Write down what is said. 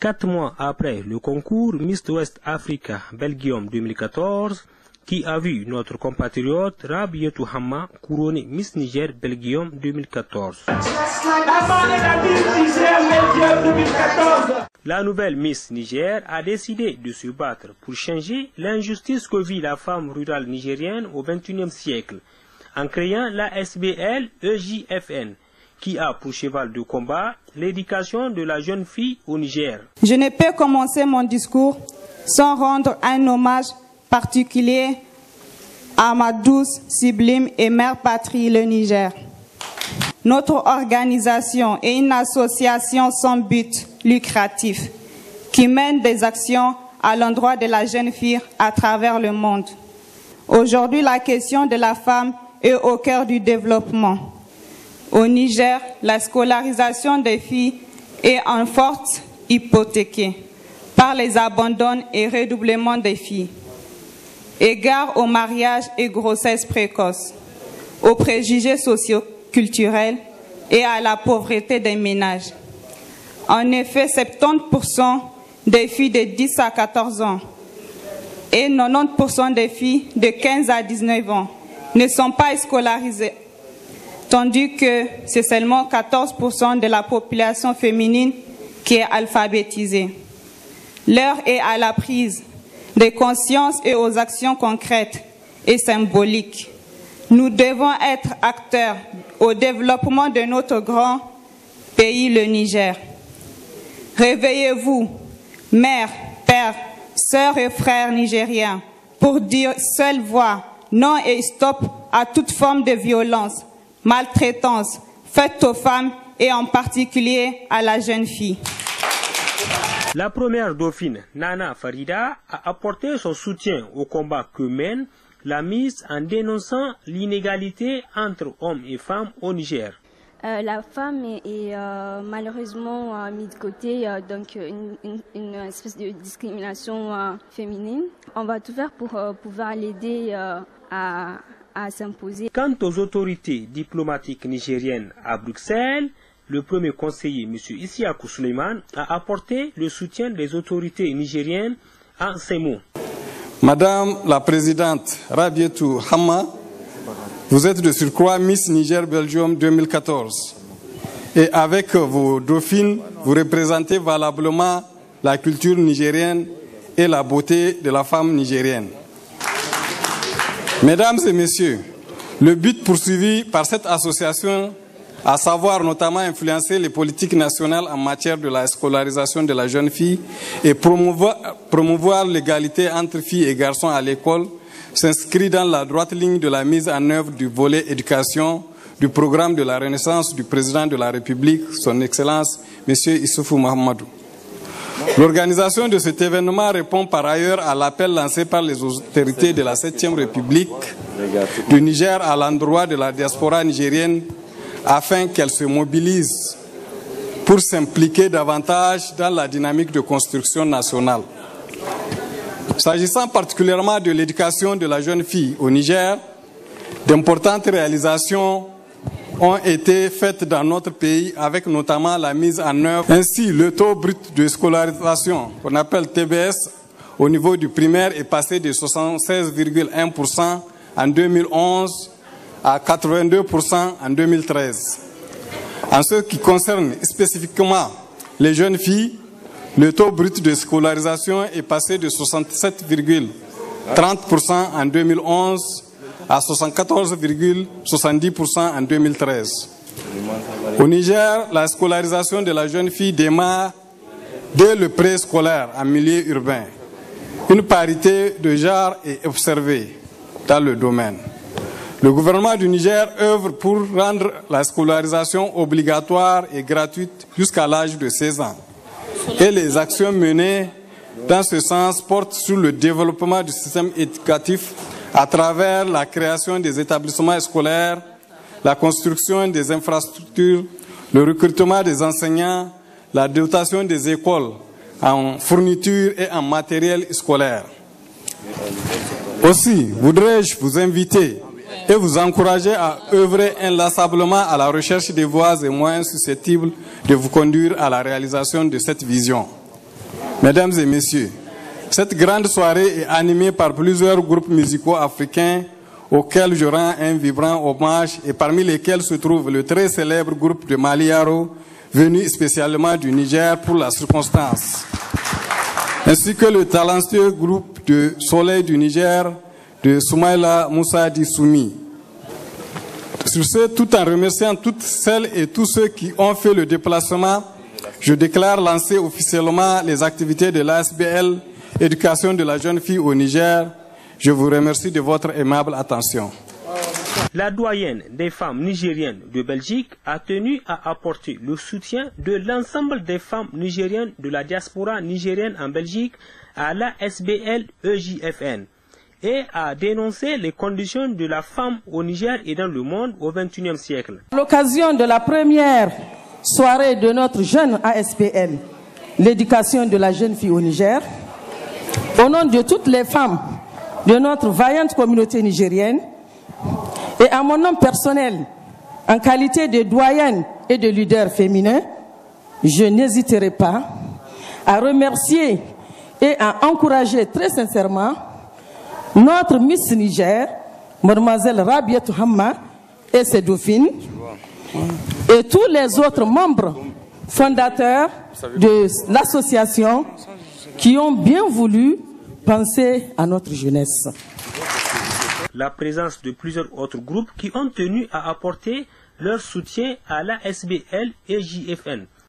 4 mois après le concours Miss West Africa Belgium 2014, qui a vu notre compatriote Rabiatou Hamma couronner Miss Niger Belgium 2014. La nouvelle Miss Niger a décidé de se battre pour changer l'injustice que vit la femme rurale nigérienne au XXIe siècle, en créant la SBL EJFN, qui a pour cheval de combat l'éducation de la jeune fille au Niger. Je ne peux commencer mon discours sans rendre un hommage particulier à ma douce, sublime et mère patrie, le Niger. Notre organisation est une association sans but lucratif qui mène des actions à l'endroit de la jeune fille à travers le monde. Aujourd'hui, la question de la femme est au cœur du développement. Au Niger, la scolarisation des filles est en forte hypothéquée par les abandons et redoublements des filles. Égard au mariage et grossesse précoce, aux préjugés socio-culturels et à la pauvreté des ménages. En effet, 70% des filles de 10 à 14 ans et 90% des filles de 15 à 19 ans ne sont pas scolarisées, tandis que c'est seulement 14% de la population féminine qui est alphabétisée. L'heure est à la prise de conscience et aux actions concrètes et symboliques. Nous devons être acteurs au développement de notre grand pays, le Niger. Réveillez-vous, mères, pères, sœurs et frères nigériens, pour dire seule voix, non et stop à toute forme de violence, maltraitance faite aux femmes et en particulier à la jeune fille. La première dauphine, Nana Farida, a apporté son soutien au combat que mène la Miss en dénonçant l'inégalité entre hommes et femmes au Niger. La femme est malheureusement mise de côté, donc une espèce de discrimination féminine. On va tout faire pour pouvoir l'aider à s'imposer. Quant aux autorités diplomatiques nigériennes à Bruxelles, le premier conseiller, M. Isiakou Suleiman, a apporté le soutien des autorités nigériennes en ces mots. Madame la Présidente Rabiatou Hamma, vous êtes de surcroît Miss Niger Belgium 2014. Et avec vos dauphines, vous représentez valablement la culture nigérienne et la beauté de la femme nigérienne. Mesdames et messieurs, le but poursuivi par cette association, à savoir notamment influencer les politiques nationales en matière de la scolarisation de la jeune fille et promouvoir l'égalité entre filles et garçons à l'école, s'inscrit dans la droite ligne de la mise en œuvre du volet éducation du programme de la Renaissance du président de la République, son Excellence, M. Issoufou Mahamadou. L'organisation de cet événement répond par ailleurs à l'appel lancé par les autorités de la 7e République du Niger à l'endroit de la diaspora nigérienne afin qu'elle se mobilise pour s'impliquer davantage dans la dynamique de construction nationale. S'agissant particulièrement de l'éducation de la jeune fille au Niger, d'importantes réalisations ont été faites dans notre pays avec notamment la mise en œuvre. Ainsi, le taux brut de scolarisation, qu'on appelle TBS, au niveau du primaire est passé de 76,1% en 2011 à 82% en 2013. En ce qui concerne spécifiquement les jeunes filles, le taux brut de scolarisation est passé de 67,30% en 2011 à 74,70% en 2013. Au Niger, la scolarisation de la jeune fille démarre dès le préscolaire en milieu urbain. Une parité de genre est observée dans le domaine. Le gouvernement du Niger œuvre pour rendre la scolarisation obligatoire et gratuite jusqu'à l'âge de 16 ans. Et les actions menées dans ce sens portent sur le développement du système éducatif à travers la création des établissements scolaires, la construction des infrastructures, le recrutement des enseignants, la dotation des écoles en fournitures et en matériel scolaire. Aussi, voudrais-je vous inviter et vous encourager à œuvrer inlassablement à la recherche des voies et moyens susceptibles de vous conduire à la réalisation de cette vision. Mesdames et messieurs, cette grande soirée est animée par plusieurs groupes musicaux africains auxquels je rends un vibrant hommage et parmi lesquels se trouve le très célèbre groupe de Maliaro, venu spécialement du Niger pour la circonstance, ainsi que le talentueux groupe de Soleil du Niger de Soumaïla Moussa Dissoumi. Sur ce, tout en remerciant toutes celles et tous ceux qui ont fait le déplacement, je déclare lancer officiellement les activités de l'ASBL Éducation de la jeune fille au Niger. Je vous remercie de votre aimable attention. La doyenne des femmes nigériennes de Belgique a tenu à apporter le soutien de l'ensemble des femmes nigériennes de la diaspora nigérienne en Belgique à la SBL EJFN et a dénoncé les conditions de la femme au Niger et dans le monde au XXIe siècle. À l'occasion de la première soirée de notre jeune ASBL, l'éducation de la jeune fille au Niger, au nom de toutes les femmes de notre vaillante communauté nigérienne et à mon nom personnel, en qualité de doyenne et de leader féminin, je n'hésiterai pas à remercier et à encourager très sincèrement notre Miss Niger, Mademoiselle Rabiatou Hamma et ses dauphines, et tous les autres membres fondateurs de l'association qui ont bien voulu penser à notre jeunesse. La présence de plusieurs autres groupes qui ont tenu à apporter leur soutien à la SBL et JFN.